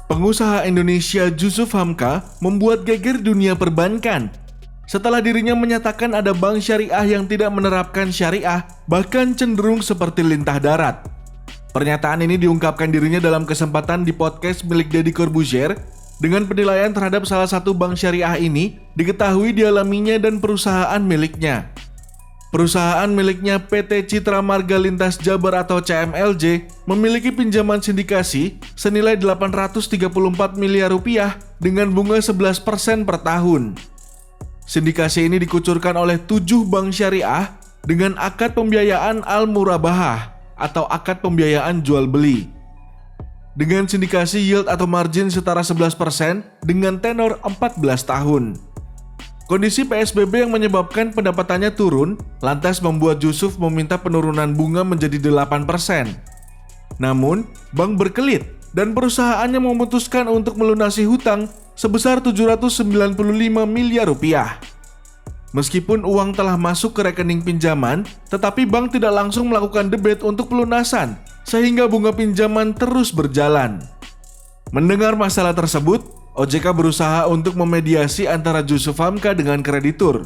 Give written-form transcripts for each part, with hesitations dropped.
Pengusaha Indonesia Jusuf Hamka membuat geger dunia perbankan setelah dirinya menyatakan ada bank syariah yang tidak menerapkan syariah, bahkan cenderung seperti lintah darat. Pernyataan ini diungkapkan dirinya dalam kesempatan di podcast milik Deddy Corbuzier. Dengan penilaian terhadap salah satu bank syariah ini diketahui dialaminya dan perusahaan miliknya. Perusahaan miliknya PT Citra Marga Lintas Jabar atau CMLJ memiliki pinjaman sindikasi senilai 834 miliar rupiah dengan bunga 11% per tahun. Sindikasi ini dikucurkan oleh 7 bank syariah dengan akad pembiayaan al-murabahah atau akad pembiayaan jual beli. Dengan sindikasi yield atau margin setara 11% dengan tenor 14 tahun. Kondisi PSBB yang menyebabkan pendapatannya turun lantas membuat Jusuf meminta penurunan bunga menjadi 8%. Namun, bank berkelit dan perusahaannya memutuskan untuk melunasi hutang sebesar 795 miliar rupiah. Meskipun uang telah masuk ke rekening pinjaman, tetapi bank tidak langsung melakukan debit untuk pelunasan, sehingga bunga pinjaman terus berjalan. Mendengar masalah tersebut, OJK berusaha untuk memediasi antara Jusuf Hamka dengan kreditur.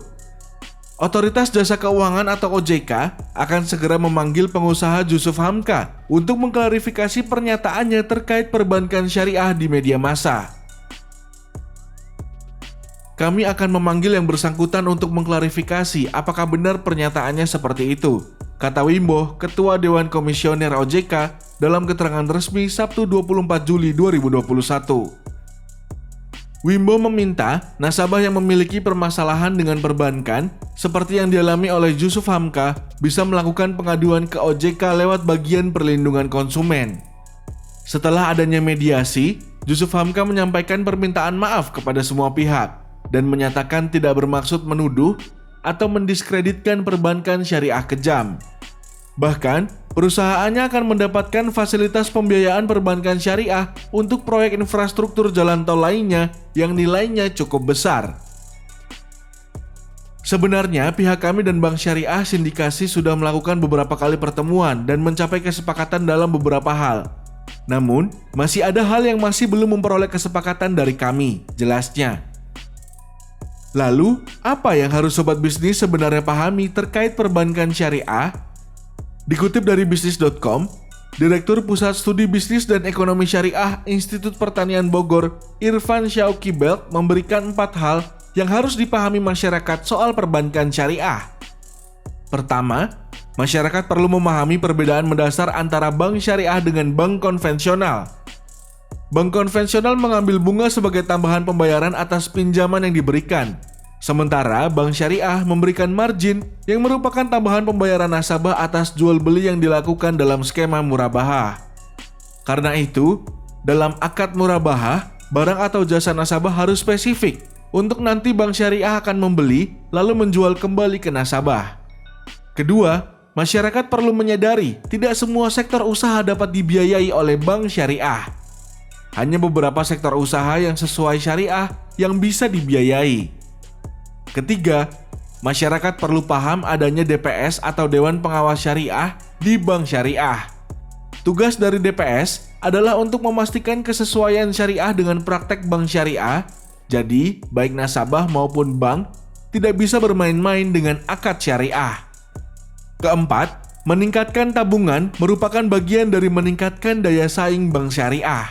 Otoritas Jasa Keuangan atau OJK akan segera memanggil pengusaha Jusuf Hamka untuk mengklarifikasi pernyataannya terkait perbankan syariah di media massa. Kami akan memanggil yang bersangkutan untuk mengklarifikasi apakah benar pernyataannya seperti itu, kata Wimbo, Ketua Dewan Komisioner OJK dalam keterangan resmi Sabtu 24 Juli 2021. Wimbo meminta nasabah yang memiliki permasalahan dengan perbankan seperti yang dialami oleh Jusuf Hamka bisa melakukan pengaduan ke OJK lewat bagian perlindungan konsumen. Setelah adanya mediasi, Jusuf Hamka menyampaikan permintaan maaf kepada semua pihak dan menyatakan tidak bermaksud menuduh atau mendiskreditkan perbankan syariah kejam. Bahkan, perusahaannya akan mendapatkan fasilitas pembiayaan perbankan syariah untuk proyek infrastruktur jalan tol lainnya yang nilainya cukup besar. Sebenarnya, pihak kami dan Bank Syariah Sindikasi sudah melakukan beberapa kali pertemuan dan mencapai kesepakatan dalam beberapa hal. Namun, masih ada hal yang masih belum memperoleh kesepakatan dari kami, jelasnya. Lalu, apa yang harus sobat bisnis sebenarnya pahami terkait perbankan syariah? Dikutip dari bisnis.com, Direktur Pusat Studi Bisnis dan Ekonomi Syariah Institut Pertanian Bogor, Irfan Syauqi Belk memberikan 4 hal yang harus dipahami masyarakat soal perbankan syariah. Pertama, masyarakat perlu memahami perbedaan mendasar antara bank syariah dengan bank konvensional. Bank konvensional mengambil bunga sebagai tambahan pembayaran atas pinjaman yang diberikan. Sementara bank syariah memberikan margin yang merupakan tambahan pembayaran nasabah atas jual beli yang dilakukan dalam skema murabahah. Karena itu, dalam akad murabahah, barang atau jasa nasabah harus spesifik untuk nanti bank syariah akan membeli lalu menjual kembali ke nasabah. Kedua, masyarakat perlu menyadari tidak semua sektor usaha dapat dibiayai oleh bank syariah. Hanya beberapa sektor usaha yang sesuai syariah yang bisa dibiayai. Ketiga, masyarakat perlu paham adanya DPS atau Dewan Pengawas Syariah di bank syariah. Tugas dari DPS adalah untuk memastikan kesesuaian syariah dengan praktek bank syariah. Jadi, baik nasabah maupun bank tidak bisa bermain-main dengan akad syariah. Keempat, meningkatkan tabungan merupakan bagian dari meningkatkan daya saing bank syariah.